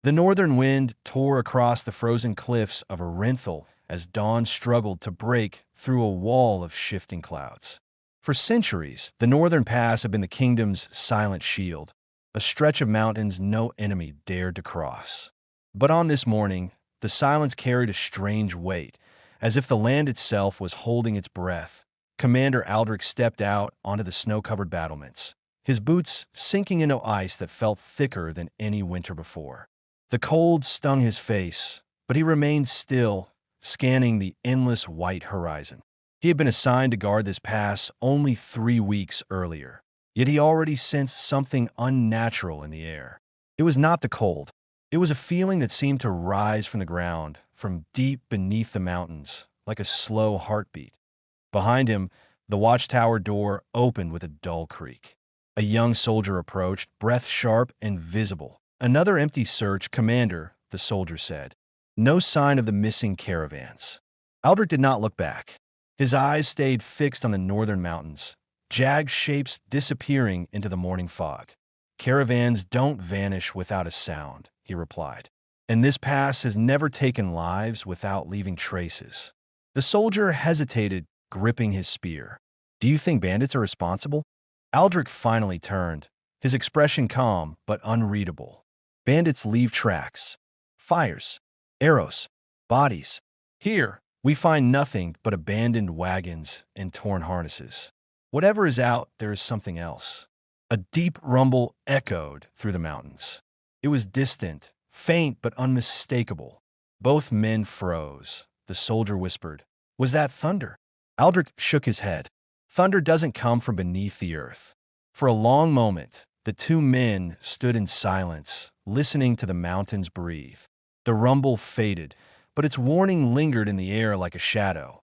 The northern wind tore across the frozen cliffs of Orenthal as dawn struggled to break through a wall of shifting clouds. For centuries, the northern pass had been the kingdom's silent shield, a stretch of mountains no enemy dared to cross. But on this morning, the silence carried a strange weight, as if the land itself was holding its breath. Commander Aldric stepped out onto the snow-covered battlements, his boots sinking into ice that felt thicker than any winter before. The cold stung his face, but he remained still, scanning the endless white horizon. He had been assigned to guard this pass only 3 weeks earlier, yet he already sensed something unnatural in the air. It was not the cold. It was a feeling that seemed to rise from the ground, from deep beneath the mountains, like a slow heartbeat. Behind him, the watchtower door opened with a dull creak. A young soldier approached, breath sharp and visible. "Another empty search, Commander," the soldier said. "No sign of the missing caravans." Aldric did not look back. His eyes stayed fixed on the northern mountains, jagged shapes disappearing into the morning fog. "Caravans don't vanish without a sound," he replied. "And this pass has never taken lives without leaving traces." The soldier hesitated, gripping his spear. "Do you think bandits are responsible?" Aldric finally turned, his expression calm but unreadable. "Bandits leave tracks. Fires. Arrows. Bodies. Here, we find nothing but abandoned wagons and torn harnesses. Whatever is out, there is something else." A deep rumble echoed through the mountains. It was distant, faint but unmistakable. Both men froze. The soldier whispered, "Was that thunder?" Aldric shook his head. "Thunder doesn't come from beneath the earth." For a long moment, the two men stood in silence, listening to the mountains breathe. The rumble faded, but its warning lingered in the air like a shadow.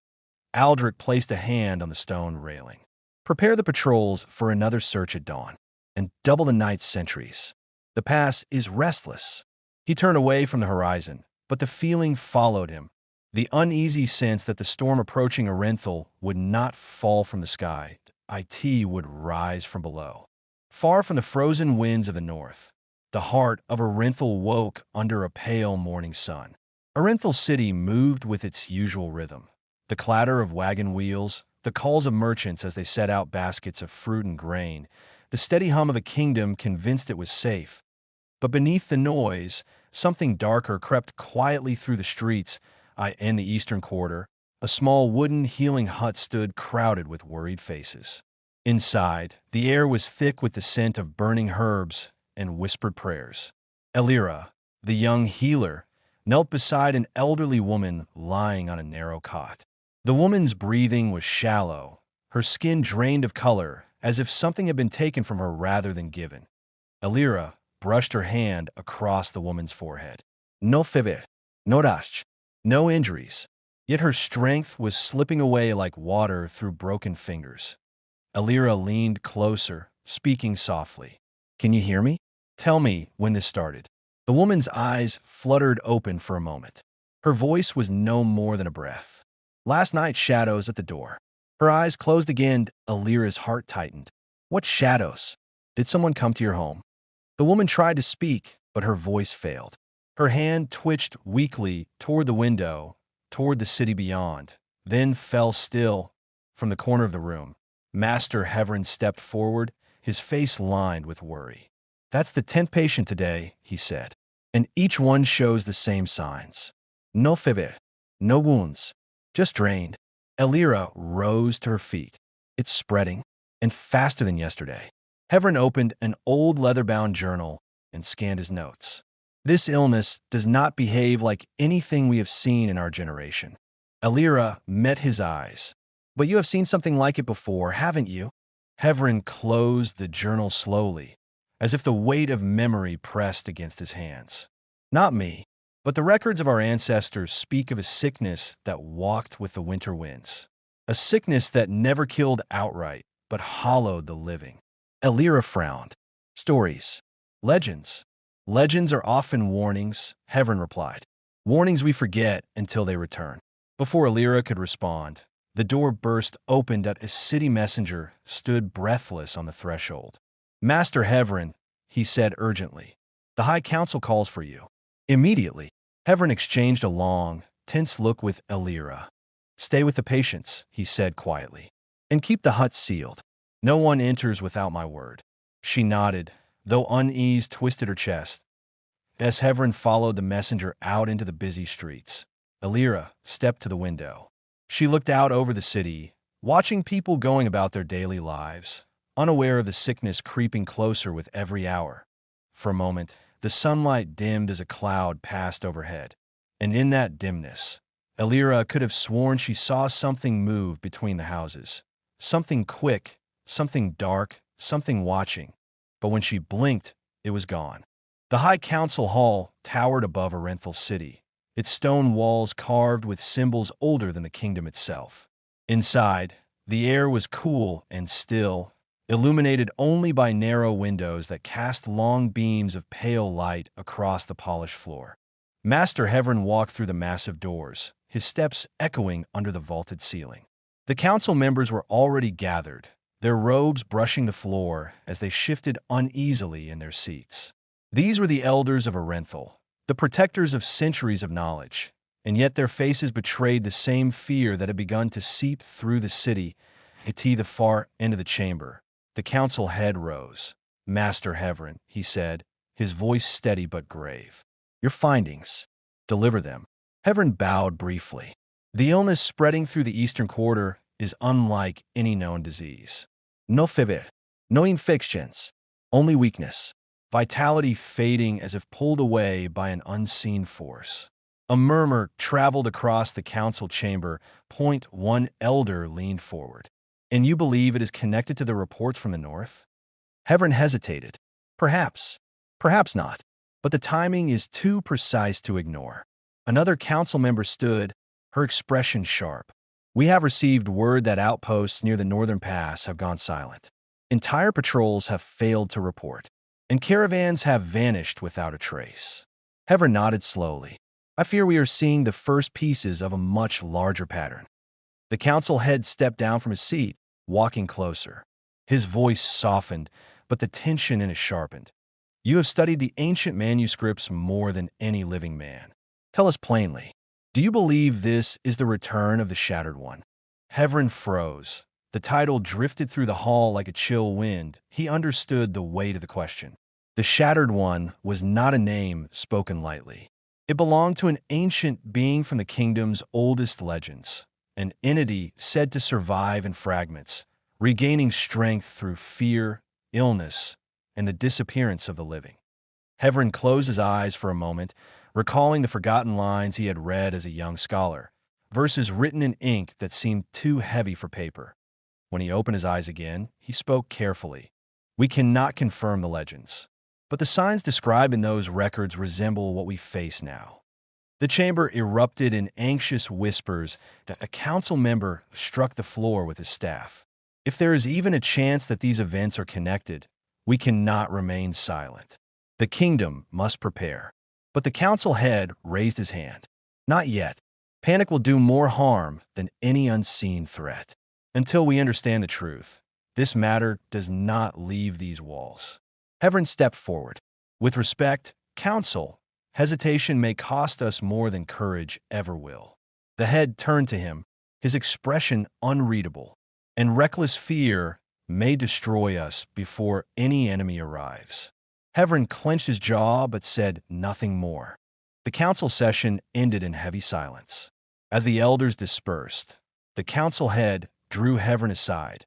Aldric placed a hand on the stone railing. "Prepare the patrols for another search at dawn, and double the night's sentries. The pass is restless." He turned away from the horizon, but the feeling followed him. The uneasy sense that the storm approaching Orenthal would not fall from the sky, it would rise from below. Far from the frozen winds of the north, the heart of Orenthal woke under a pale morning sun. Orenthal city moved with its usual rhythm. The clatter of wagon wheels, the calls of merchants as they set out baskets of fruit and grain, the steady hum of a kingdom convinced it was safe. But beneath the noise, something darker crept quietly through the streets. In the eastern quarter, a small wooden healing hut stood crowded with worried faces. Inside, the air was thick with the scent of burning herbs and whispered prayers. Elira, the young healer, knelt beside an elderly woman lying on a narrow cot. The woman's breathing was shallow, her skin drained of color, as if something had been taken from her rather than given. Elira brushed her hand across the woman's forehead. "No fever, no rash, no injuries." Yet her strength was slipping away like water through broken fingers. Elira leaned closer, speaking softly. "Can you hear me? Tell me when this started." The woman's eyes fluttered open for a moment. Her voice was no more than a breath. "Last night, shadows at the door." Her eyes closed again. Elira's heart tightened. "What shadows? Did someone come to your home?" The woman tried to speak, but her voice failed. Her hand twitched weakly toward the window, toward the city beyond, then fell still. From the corner of the room, Master Heverin stepped forward, his face lined with worry. "That's the 10th patient today," he said, "and each one shows the same signs. No fever, no wounds, just drained." Elira rose to her feet. "It's spreading, and faster than yesterday." Heverin opened an old leather-bound journal and scanned his notes. "This illness does not behave like anything we have seen in our generation." Elira met his eyes. "But you have seen something like it before, haven't you?" Heverin closed the journal slowly, as if the weight of memory pressed against his hands. "Not me, but the records of our ancestors speak of a sickness that walked with the winter winds. A sickness that never killed outright, but hollowed the living." Elira frowned. "Stories. Legends. Legends are often warnings," Heverin replied. "Warnings we forget until they return." Before Elira could respond, the door burst open and a city messenger stood breathless on the threshold. "Master Heverin," he said urgently, "the High Council calls for you." Immediately, Heverin exchanged a long, tense look with Elira. "Stay with the patients," he said quietly, "and keep the hut sealed. No one enters without my word." She nodded, though unease twisted her chest. As Heverin followed the messenger out into the busy streets, Elira stepped to the window. She looked out over the city, watching people going about their daily lives, unaware of the sickness creeping closer with every hour. For a moment, the sunlight dimmed as a cloud passed overhead, and in that dimness, Elira could have sworn she saw something move between the houses. Something quick, something dark, something watching. But when she blinked, it was gone. The High Council Hall towered above Orenthal City, its stone walls carved with symbols older than the kingdom itself. Inside, the air was cool and still, illuminated only by narrow windows that cast long beams of pale light across the polished floor. Master Heverin walked through the massive doors, his steps echoing under the vaulted ceiling. The council members were already gathered, their robes brushing the floor as they shifted uneasily in their seats. These were the elders of Orenthal, the protectors of centuries of knowledge, and yet their faces betrayed the same fear that had begun to seep through the city. At the far end of the chamber, the council head rose. "Master Heverin," he said, his voice steady but grave. "Your findings. Deliver them." Heverin bowed briefly. "The illness spreading through the eastern quarter is unlike any known disease. No fever, no infections, only weakness. Vitality fading as if pulled away by an unseen force." A murmur traveled across the council chamber. One elder leaned forward. "And you believe it is connected to the reports from the north?" Heverin hesitated. "Perhaps. Perhaps not. But the timing is too precise to ignore." Another council member stood, her expression sharp. "We have received word that outposts near the northern pass have gone silent. Entire patrols have failed to report, and caravans have vanished without a trace." Heverin nodded slowly. "I fear we are seeing the first pieces of a much larger pattern." The council head stepped down from his seat, walking closer. His voice softened, but the tension in it sharpened. "You have studied the ancient manuscripts more than any living man. Tell us plainly, do you believe this is the return of the Shattered One?" Heverin froze. The title drifted through the hall like a chill wind. He understood the weight of the question. The Shattered One was not a name spoken lightly. It belonged to an ancient being from the kingdom's oldest legends, an entity said to survive in fragments, regaining strength through fear, illness, and the disappearance of the living. Heverin closed his eyes for a moment, recalling the forgotten lines he had read as a young scholar, verses written in ink that seemed too heavy for paper. When he opened his eyes again, he spoke carefully. "We cannot confirm the legends, but the signs described in those records resemble what we face now." The chamber erupted in anxious whispers. A council member struck the floor with his staff. "If there is even a chance that these events are connected, we cannot remain silent. The kingdom must prepare." But the council head raised his hand. "Not yet. Panic will do more harm than any unseen threat. Until we understand the truth, this matter does not leave these walls." Heverin stepped forward. "With respect, council, hesitation may cost us more than courage ever will." The head turned to him, his expression unreadable. "And reckless fear may destroy us before any enemy arrives." Heverin clenched his jaw but said nothing more. The council session ended in heavy silence. As the elders dispersed, the council head drew Heverin aside.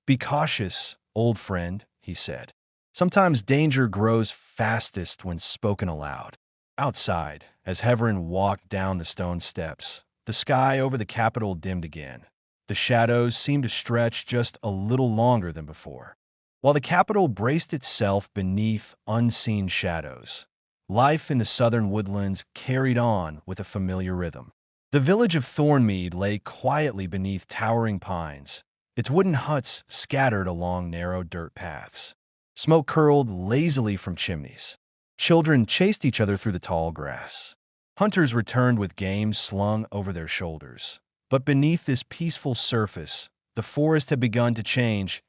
"Be cautious, old friend," he said. "Sometimes danger grows fastest when spoken aloud." Outside, as Heverin walked down the stone steps, the sky over the capital dimmed again. The shadows seemed to stretch just a little longer than before. While the capital braced itself beneath unseen shadows, life in the southern woodlands carried on with a familiar rhythm. The village of Thornmead lay quietly beneath towering pines, its wooden huts scattered along narrow dirt paths. Smoke curled lazily from chimneys. Children chased each other through the tall grass. Hunters returned with game slung over their shoulders. But beneath this peaceful surface, the forest had begun to change.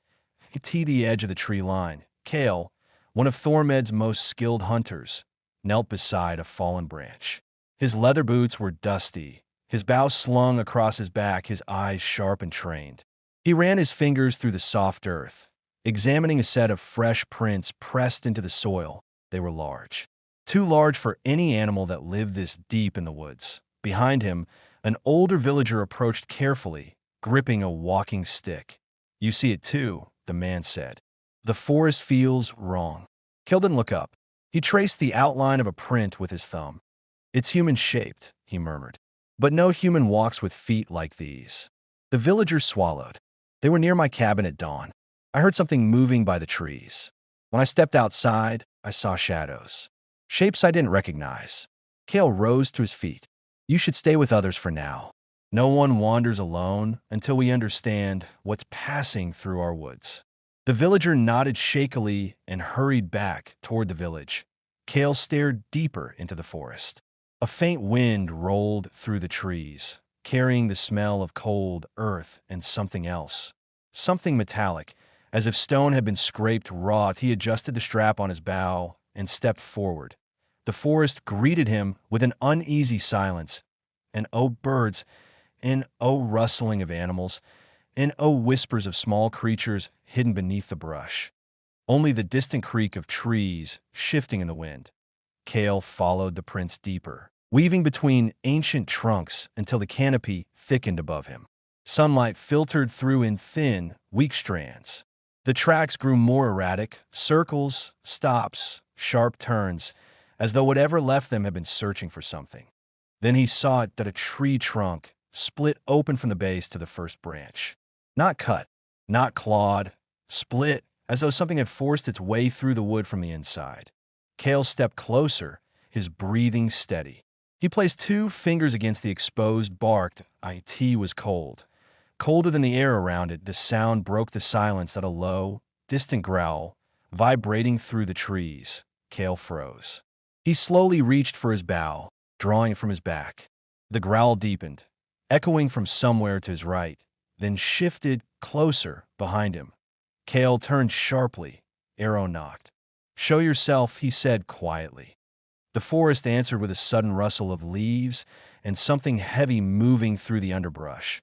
To the edge of the tree line, Kale, one of Thormed's most skilled hunters, knelt beside a fallen branch. His leather boots were dusty, his bow slung across his back, his eyes sharp and trained. He ran his fingers through the soft earth, examining a set of fresh prints pressed into the soil. They were large. Too large for any animal that lived this deep in the woods. Behind him, an older villager approached carefully, gripping a walking stick. "You see it too," the man said. "The forest feels wrong." Cale didn't look up. He traced the outline of a print with his thumb. "It's human-shaped," he murmured. "But no human walks with feet like these." The villager swallowed. "They were near my cabin at dawn. I heard something moving by the trees. When I stepped outside, I saw shadows. Shapes I didn't recognize." Cale rose to his feet. "You should stay with others for now. No one wanders alone until we understand what's passing through our woods." The villager nodded shakily and hurried back toward the village. Cale stared deeper into the forest. A faint wind rolled through the trees, carrying the smell of cold earth and something else. Something metallic, as if stone had been scraped raw. He adjusted the strap on his bow and stepped forward. The forest greeted him with an uneasy silence. And oh birds, and oh rustling of animals, and oh whispers of small creatures hidden beneath the brush. Only the distant creak of trees shifting in the wind. Cale followed the prints deeper, weaving between ancient trunks until the canopy thickened above him. Sunlight filtered through in thin, weak strands. The tracks grew more erratic, circles, stops, sharp turns, as though whatever left them had been searching for something. Then he saw that a tree trunk split open from the base to the first branch. Not cut, not clawed, split, as though something had forced its way through the wood from the inside. Cale stepped closer, his breathing steady. He placed 2 fingers against the exposed bark. It was cold. Colder than the air around it, the sound broke the silence at a low, distant growl, vibrating through the trees. Cale froze. He slowly reached for his bow, drawing it from his back. The growl deepened, echoing from somewhere to his right, then shifted closer behind him. Cale turned sharply, arrow nocked. "Show yourself," he said quietly. The forest answered with a sudden rustle of leaves and something heavy moving through the underbrush.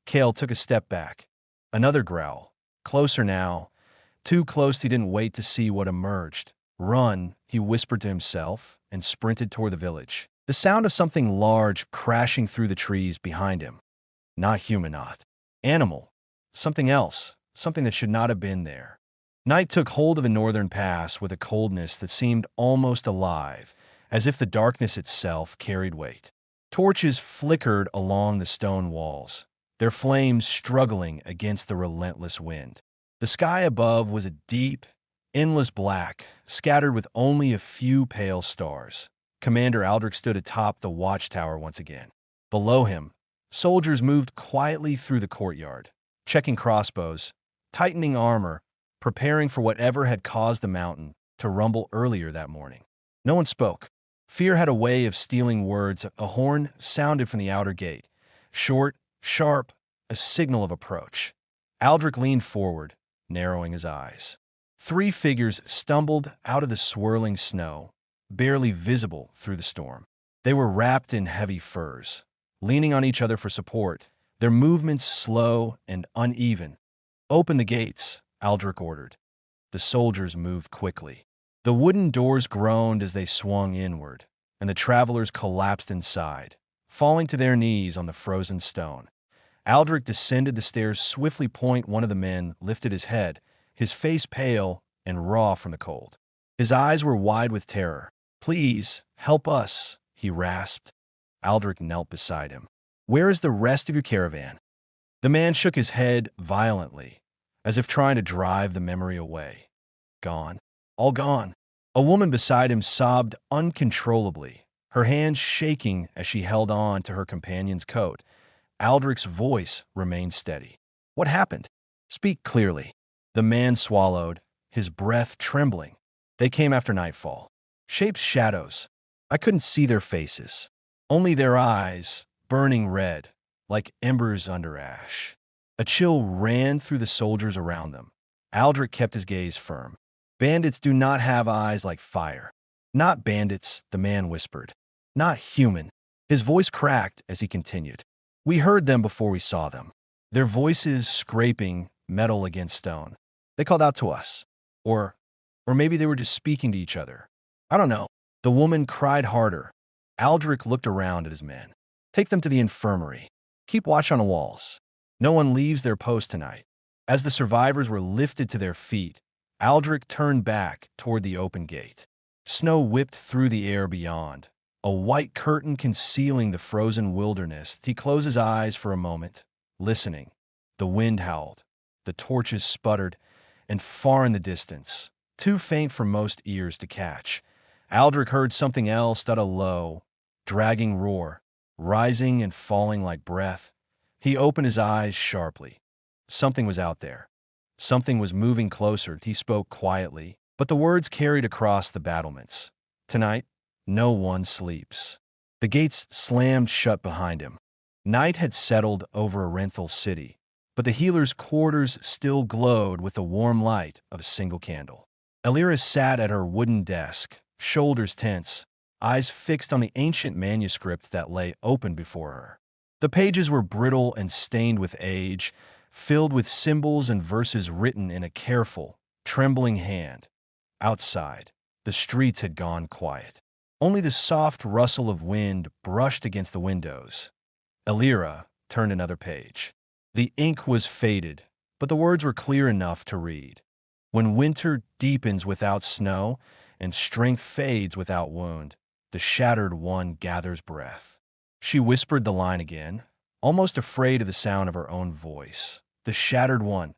Cale took a step back. Another growl. Closer now. Too close he didn't wait to see what emerged. "Run," he whispered to himself, and sprinted toward the village. The sound of something large crashing through the trees behind him. Not human, not animal. Something else. Something that should not have been there. Night took hold of the northern pass with a coldness that seemed almost alive, as if the darkness itself carried weight. Torches flickered along the stone walls, their flames struggling against the relentless wind. The sky above was a deep, endless black, scattered with only a few pale stars. Commander Aldric stood atop the watchtower once again. Below him, soldiers moved quietly through the courtyard, checking crossbows, tightening armor, preparing for whatever had caused the mountain to rumble earlier that morning. No one spoke. Fear had a way of stealing words. A horn sounded from the outer gate, short, sharp, a signal of approach. Aldric leaned forward, narrowing his eyes. 3 figures stumbled out of the swirling snow, barely visible through the storm. They were wrapped in heavy furs, leaning on each other for support, their movements slow and uneven. "Open the gates," Aldric ordered. The soldiers moved quickly. The wooden doors groaned as they swung inward, and the travelers collapsed inside, falling to their knees on the frozen stone. Aldric descended the stairs swiftly. One of the men lifted his head, his face pale and raw from the cold. His eyes were wide with terror. "Please, help us," he rasped. Aldric knelt beside him. "Where is the rest of your caravan?" The man shook his head violently, as if trying to drive the memory away. "Gone. All gone." A woman beside him sobbed uncontrollably, her hands shaking as she held on to her companion's coat. Aldric's voice remained steady. "What happened? Speak clearly." The man swallowed, his breath trembling. "They came after nightfall. Shapes, shadows. I couldn't see their faces. Only their eyes, burning red, like embers under ash." A chill ran through the soldiers around them. Aldric kept his gaze firm. "Bandits do not have eyes like fire." Not bandits, the man whispered. Not human. His voice cracked as he continued. We heard them before we saw them. Their voices scraping metal against stone. They called out to us. Or maybe they were just speaking to each other. I don't know. The woman cried harder. Aldric looked around at his men. Take them to the infirmary. Keep watch on the walls. No one leaves their post tonight. As the survivors were lifted to their feet, Aldric turned back toward the open gate. Snow whipped through the air beyond, a white curtain concealing the frozen wilderness. He closed his eyes for a moment, listening. The wind howled, the torches sputtered, and far in the distance, too faint for most ears to catch, Aldric heard something else, that a low, dragging roar, rising and falling like breath. He opened his eyes sharply. Something was out there. Something was moving closer. He spoke quietly, but the words carried across the battlements. Tonight, no one sleeps. The gates slammed shut behind him. Night had settled over Arenthal city, but the healer's quarters still glowed with the warm light of a single candle. Elira sat at her wooden desk, shoulders tense, eyes fixed on the ancient manuscript that lay open before her. The pages were brittle and stained with age, filled with symbols and verses written in a careful, trembling hand. Outside, the streets had gone quiet. Only the soft rustle of wind brushed against the windows. Elira turned another page. The ink was faded, but the words were clear enough to read. When winter deepens without snow and strength fades without wound, the shattered one gathers breath. She whispered the line again, almost afraid of the sound of her own voice. The shattered one.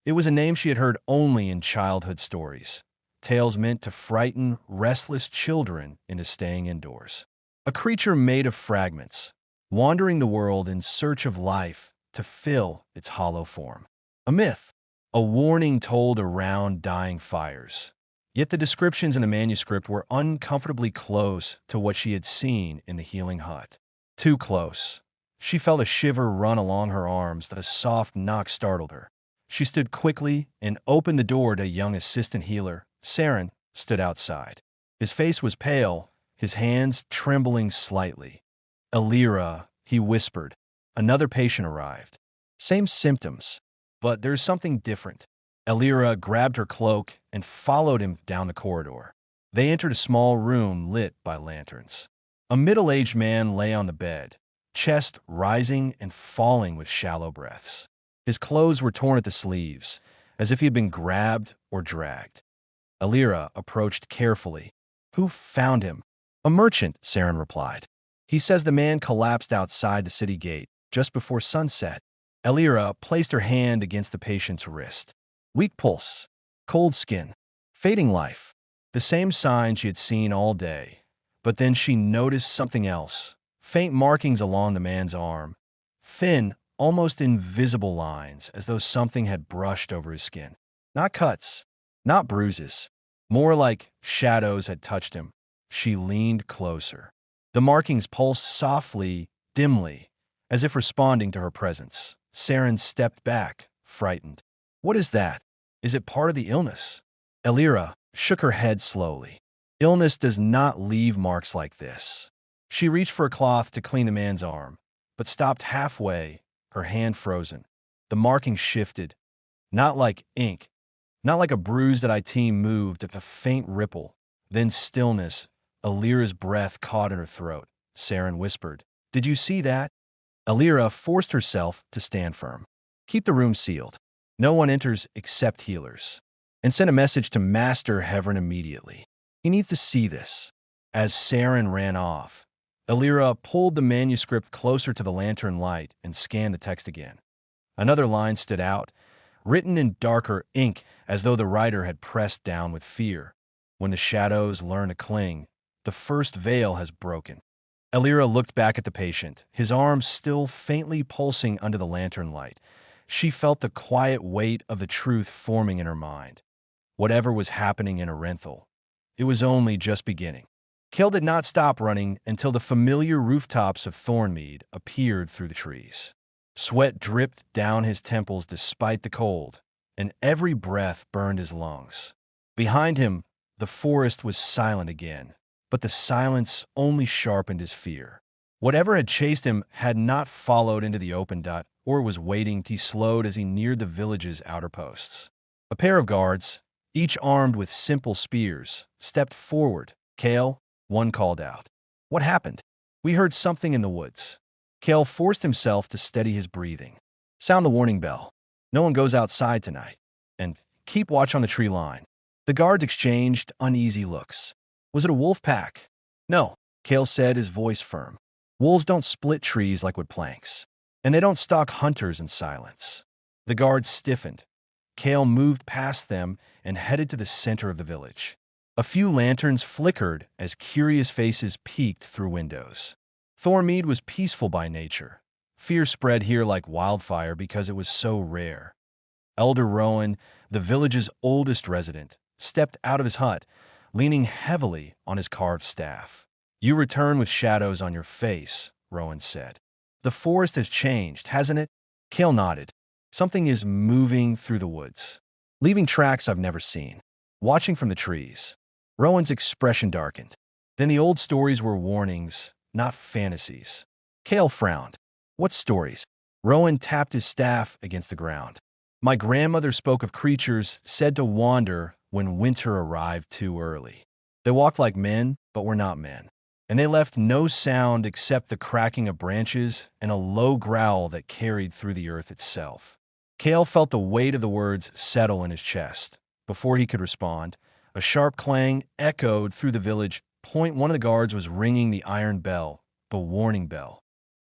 It was a name she had heard only in childhood stories, tales meant to frighten restless children into staying indoors. A creature made of fragments, wandering the world in search of life to fill its hollow form. A myth, a warning told around dying fires. Yet the descriptions in the manuscript were uncomfortably close to what she had seen in the healing hut. Too close. She felt a shiver run along her arms. That a soft knock startled her. She stood quickly and opened the door to a young assistant healer. Saren stood outside. His face was pale, his hands trembling slightly. Elira, he whispered. Another patient arrived. Same symptoms, but there's something different. Elira grabbed her cloak and followed him down the corridor. They entered a small room lit by lanterns. A middle-aged man lay on the bed, chest rising and falling with shallow breaths. His clothes were torn at the sleeves, as if he had been grabbed or dragged. Elira approached carefully. Who found him? A merchant, Saren replied. He says the man collapsed outside the city gate just before sunset. Elira placed her hand against the patient's wrist. Weak pulse, cold skin, fading life. The same sign she had seen all day. But then she noticed something else. Faint markings along the man's arm. Thin, almost invisible lines, as though something had brushed over his skin. Not cuts, not bruises. More like shadows had touched him. She leaned closer. The markings pulsed softly, dimly, as if responding to her presence. Saren stepped back, frightened. What is that? Is it part of the illness? Elira shook her head slowly. Illness does not leave marks like this. She reached for a cloth to clean the man's arm, but stopped halfway, her hand frozen. The marking shifted, not like ink, not like a bruise that IT moved, a faint ripple. Then stillness. Elira's breath caught in her throat. Saren whispered, "Did you see that?" Elira forced herself to stand firm. Keep the room sealed. No one enters except healers. And send a message to Master Heverin immediately. He needs to see this. As Saren ran off, Elira pulled the manuscript closer to the lantern light and scanned the text again. Another line stood out, written in darker ink as though the writer had pressed down with fear. When the shadows learn to cling, the first veil has broken. Elira looked back at the patient, his arms still faintly pulsing under the lantern light. She felt the quiet weight of the truth forming in her mind. Whatever was happening in Arenthal, it was only just beginning. Kel did not stop running until the familiar rooftops of Thornmead appeared through the trees. Sweat dripped down his temples despite the cold, and every breath burned his lungs. Behind him, the forest was silent again, but the silence only sharpened his fear. Whatever had chased him had not followed into the open dot, or was waiting. He slowed as he neared the village's outer posts. A pair of guards, each armed with simple spears, stepped forward. "Kale," one called out. "What happened?" "We heard something in the woods." Kale forced himself to steady his breathing. "Sound the warning bell. No one goes outside tonight. And keep watch on the tree line." The guards exchanged uneasy looks. "Was it a wolf pack?" "No," Kale said, his voice firm. "Wolves don't split trees like wood planks. And they don't stalk hunters in silence." The guards stiffened. Kale moved past them and headed to the center of the village. A few lanterns flickered as curious faces peeked through windows. Thormead was peaceful by nature. Fear spread here like wildfire because it was so rare. Elder Rowan, the village's oldest resident, stepped out of his hut, leaning heavily on his carved staff. "You return with shadows on your face," Rowan said. "The forest has changed, hasn't it?" Kale nodded. "Something is moving through the woods, leaving tracks I've never seen." Watching from the trees, Rowan's expression darkened. Then the old stories were warnings, not fantasies. Kale frowned. "What stories?" Rowan tapped his staff against the ground. "My grandmother spoke of creatures said to wander when winter arrived too early. They walked like men, but were not men. And they left no sound except the cracking of branches and a low growl that carried through the earth itself." Kale felt the weight of the words settle in his chest. Before he could respond, a sharp clang echoed through the village. One of the guards was ringing the iron bell, the warning bell.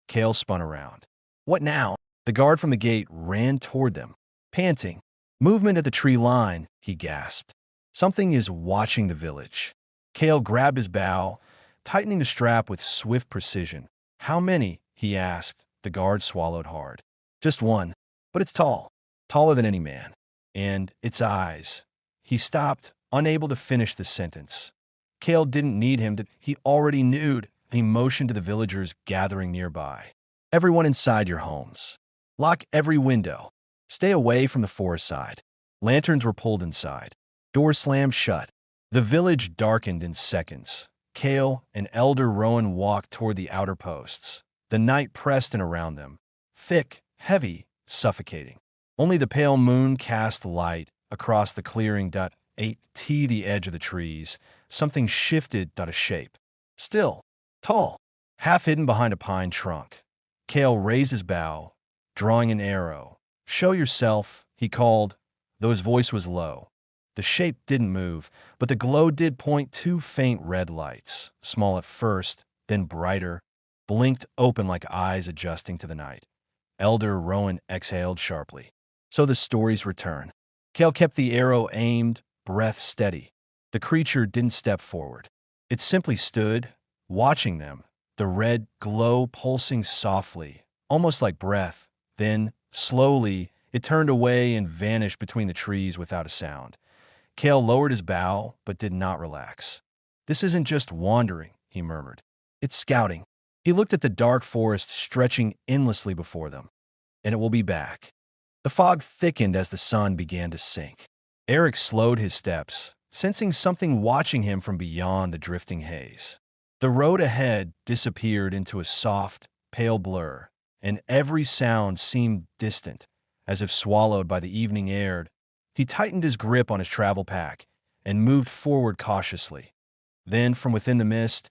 Kale spun around. "What now?" The guard from the gate ran toward them, panting. "Movement at the tree line," he gasped. "Something is watching the village." Kale grabbed his bow, tightening the strap with swift precision. "How many?" he asked. The guard swallowed hard. "Just one, but it's tall, taller than any man. And its eyes." He stopped, unable to finish the sentence. Kale didn't need him to. He already knew. He motioned to the villagers gathering nearby. "Everyone inside your homes. Lock every window. Stay away from the forest side." Lanterns were pulled inside. Doors slammed shut. The village darkened in seconds. Kale and Elder Rowan walked toward the outer posts. The night pressed in around them, thick, heavy, suffocating. Only the pale moon cast light across the clearing. The edge of the trees, something shifted a shape. Still, tall, half hidden behind a pine trunk. Kale raised his bow, drawing an arrow. "Show yourself," he called, though his voice was low. The shape didn't move, but the glow did point two faint red lights, small at first, then brighter, blinked open like eyes adjusting to the night. Elder Rowan exhaled sharply. So the stories return. Kale kept the arrow aimed, breath steady. The creature didn't step forward. It simply stood, watching them, the red glow pulsing softly, almost like breath. Then, slowly, it turned away and vanished between the trees without a sound. Kale lowered his bow, but did not relax. "This isn't just wandering," he murmured. "It's scouting." He looked at the dark forest stretching endlessly before them. "And it will be back." The fog thickened as the sun began to sink. Eric slowed his steps, sensing something watching him from beyond the drifting haze. The road ahead disappeared into a soft, pale blur, and every sound seemed distant, as if swallowed by the evening air. He tightened his grip on his travel pack and moved forward cautiously. Then, from within the mist,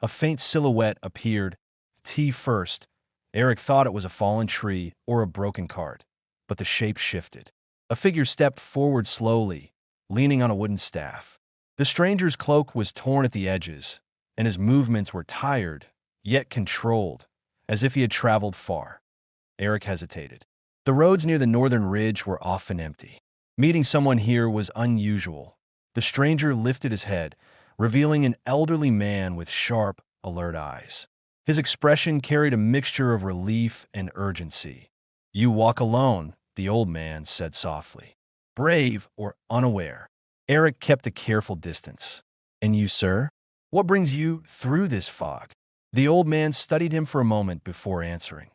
a faint silhouette appeared. First, Eric thought it was a fallen tree or a broken cart, but the shape shifted. A figure stepped forward slowly, leaning on a wooden staff. The stranger's cloak was torn at the edges, and his movements were tired, yet controlled, as if he had traveled far. Eric hesitated. The roads near the northern ridge were often empty. Meeting someone here was unusual. The stranger lifted his head, revealing an elderly man with sharp, alert eyes. His expression carried a mixture of relief and urgency. "You walk alone," the old man said softly. "Brave or unaware?" Eric kept a careful distance. "And you, sir? What brings you through this fog?" The old man studied him for a moment before answering.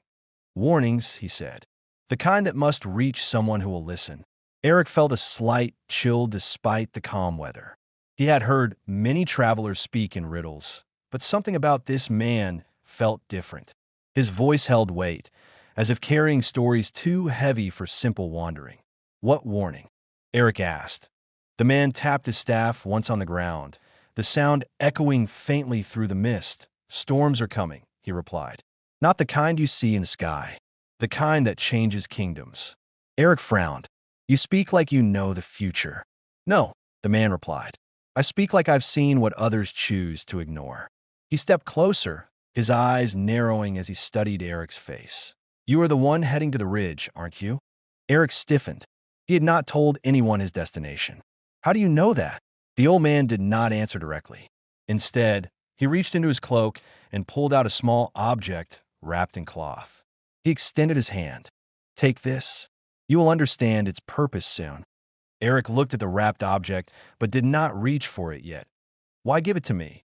"Warnings," he said. "The kind that must reach someone who will listen." Eric felt a slight chill despite the calm weather. He had heard many travelers speak in riddles, but something about this man felt different. His voice held weight, as if carrying stories too heavy for simple wandering. "What warning?" Eric asked. The man tapped his staff once on the ground, the sound echoing faintly through the mist. "Storms are coming," he replied. "Not the kind you see in the sky, the kind that changes kingdoms." Eric frowned. "You speak like you know the future." "No," the man replied. "I speak like I've seen what others choose to ignore." He stepped closer, his eyes narrowing as he studied Eric's face. "You are the one heading to the ridge, aren't you?" Eric stiffened. He had not told anyone his destination. "How do you know that?" The old man did not answer directly. Instead, he reached into his cloak and pulled out a small object wrapped in cloth. He extended his hand. "Take this. You will understand its purpose soon." Eric looked at the wrapped object, but did not reach for it yet. "Why give it to me?"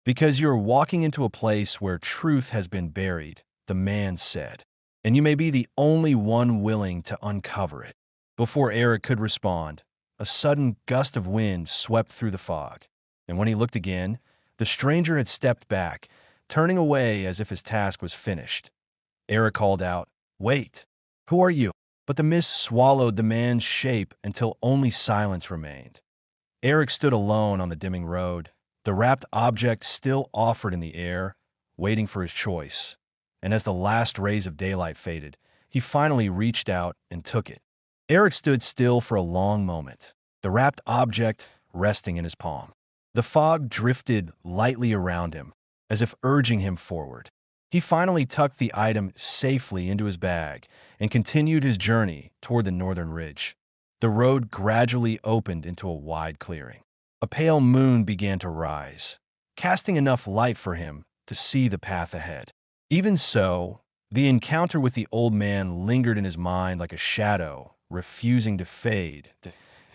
"Because you are walking into a place where truth has been buried," the man said, "and you may be the only one willing to uncover it." Before Eric could respond, a sudden gust of wind swept through the fog, and when he looked again, the stranger had stepped back, turning away as if his task was finished. Eric called out, "Wait! Who are you?" But the mist swallowed the man's shape until only silence remained. Eric stood alone on the dimming road, the wrapped object still offered in the air, waiting for his choice. And as the last rays of daylight faded, he finally reached out and took it. Eric stood still for a long moment, the wrapped object resting in his palm. The fog drifted lightly around him, as if urging him forward. He finally tucked the item safely into his bag and continued his journey toward the northern ridge. The road gradually opened into a wide clearing. A pale moon began to rise, casting enough light for him to see the path ahead. Even so, the encounter with the old man lingered in his mind like a shadow, refusing to fade.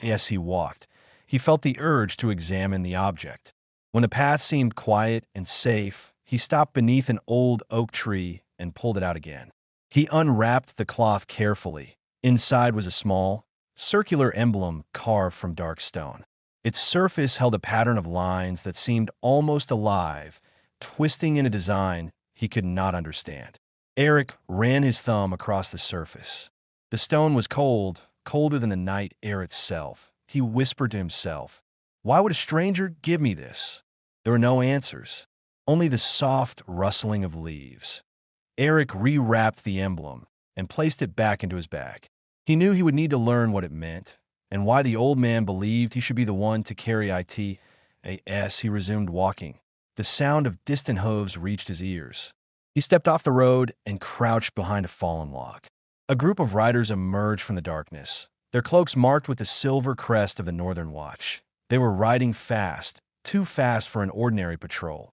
As he walked, he felt the urge to examine the object. When the path seemed quiet and safe, he stopped beneath an old oak tree and pulled it out again. He unwrapped the cloth carefully. Inside was a small, circular emblem carved from dark stone. Its surface held a pattern of lines that seemed almost alive, twisting in a design he could not understand. Eric ran his thumb across the surface. The stone was cold, colder than the night air itself. He whispered to himself, "Why would a stranger give me this?" There were no answers, only the soft rustling of leaves. Eric rewrapped the emblem and placed it back into his bag. He knew he would need to learn what it meant and why the old man believed he should be the one to carry it. As he resumed walking, the sound of distant hooves reached his ears. He stepped off the road and crouched behind a fallen log. A group of riders emerged from the darkness, their cloaks marked with the silver crest of the Northern Watch. They were riding fast, too fast for an ordinary patrol.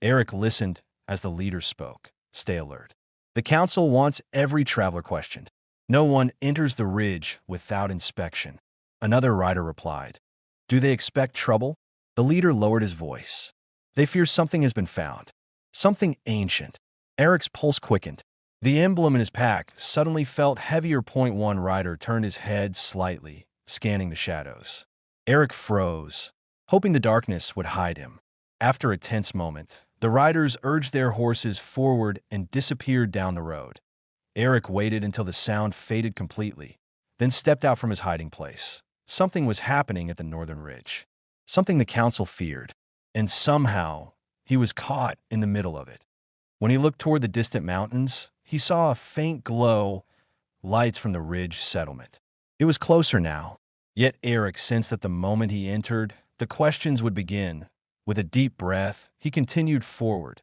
Eric listened as the leader spoke. "Stay alert. The council wants every traveler questioned. No one enters the ridge without inspection." Another rider replied, "Do they expect trouble?" The leader lowered his voice. "They fear something has been found. Something ancient." Eric's pulse quickened. The emblem in his pack suddenly felt heavier. One rider turned his head slightly, scanning the shadows. Eric froze, hoping the darkness would hide him. After a tense moment, the riders urged their horses forward and disappeared down the road. Eric waited until the sound faded completely, then stepped out from his hiding place. Something was happening at the northern ridge. Something the council feared, and somehow he was caught in the middle of it. When he looked toward the distant mountains, he saw a faint glow, lights from the ridge settlement. It was closer now, yet Eric sensed that the moment he entered, the questions would begin. With a deep breath, he continued forward.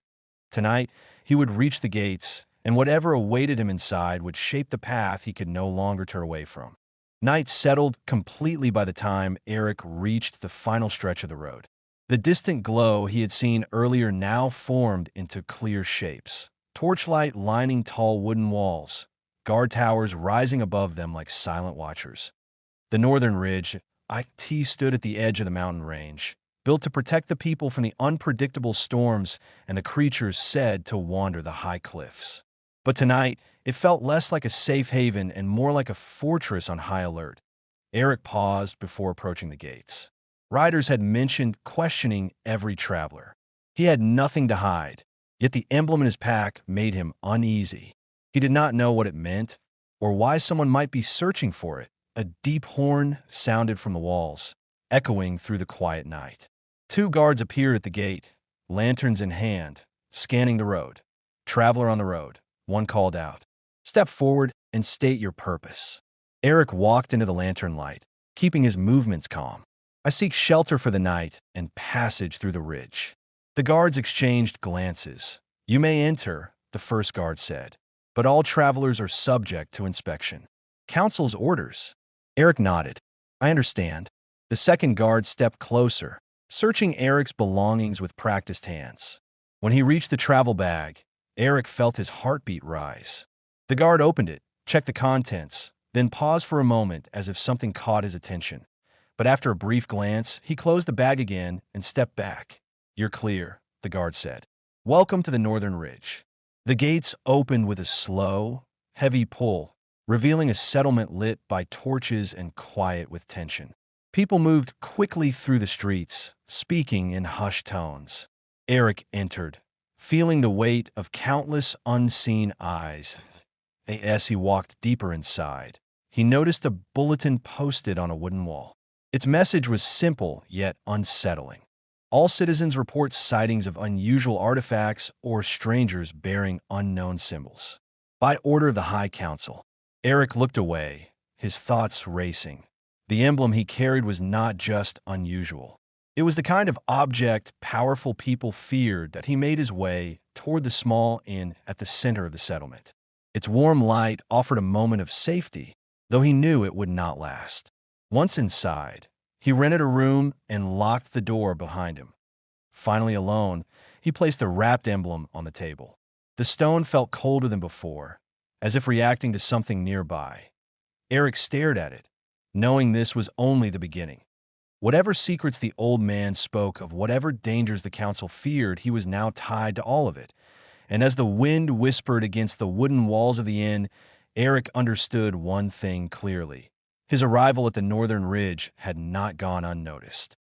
Tonight, he would reach the gates, and whatever awaited him inside would shape the path he could no longer turn away from. Night settled completely by the time Eric reached the final stretch of the road. The distant glow he had seen earlier now formed into clear shapes. Torchlight lining tall wooden walls, guard towers rising above them like silent watchers. The northern ridge, it stood at the edge of the mountain range, built to protect the people from the unpredictable storms and the creatures said to wander the high cliffs. But tonight, it felt less like a safe haven and more like a fortress on high alert. Eric paused before approaching the gates. Riders had mentioned questioning every traveler. He had nothing to hide, yet the emblem in his pack made him uneasy. He did not know what it meant, or why someone might be searching for it. A deep horn sounded from the walls, echoing through the quiet night. Two guards appeared at the gate, lanterns in hand, scanning the road. "Traveler on the road," one called out. "Step forward and state your purpose." Eric walked into the lantern light, keeping his movements calm. "I seek shelter for the night and passage through the ridge." The guards exchanged glances. "You may enter," the first guard said, "but all travelers are subject to inspection." "Council's orders." Eric nodded. "I understand." The second guard stepped closer, searching Eric's belongings with practiced hands. When he reached the travel bag, Eric felt his heartbeat rise. The guard opened it, checked the contents, then paused for a moment as if something caught his attention. But after a brief glance, he closed the bag again and stepped back. "You're clear," the guard said. "Welcome to the Northern Ridge." The gates opened with a slow, heavy pull, revealing a settlement lit by torches and quiet with tension. People moved quickly through the streets, speaking in hushed tones. Eric entered, feeling the weight of countless unseen eyes. As he walked deeper inside, he noticed a bulletin posted on a wooden wall. Its message was simple yet unsettling. All citizens report sightings of unusual artifacts or strangers bearing unknown symbols. By order of the High Council. Eric looked away, his thoughts racing. The emblem he carried was not just unusual. It was the kind of object powerful people feared that he made his way toward the small inn at the center of the settlement. Its warm light offered a moment of safety, though he knew it would not last. Once inside, he rented a room and locked the door behind him. Finally alone, he placed the wrapped emblem on the table. The stone felt colder than before, as if reacting to something nearby. Eric stared at it, knowing this was only the beginning. Whatever secrets the old man spoke of, whatever dangers the council feared, he was now tied to all of it. And as the wind whispered against the wooden walls of the inn, Eric understood one thing clearly. His arrival at the Northern Ridge had not gone unnoticed.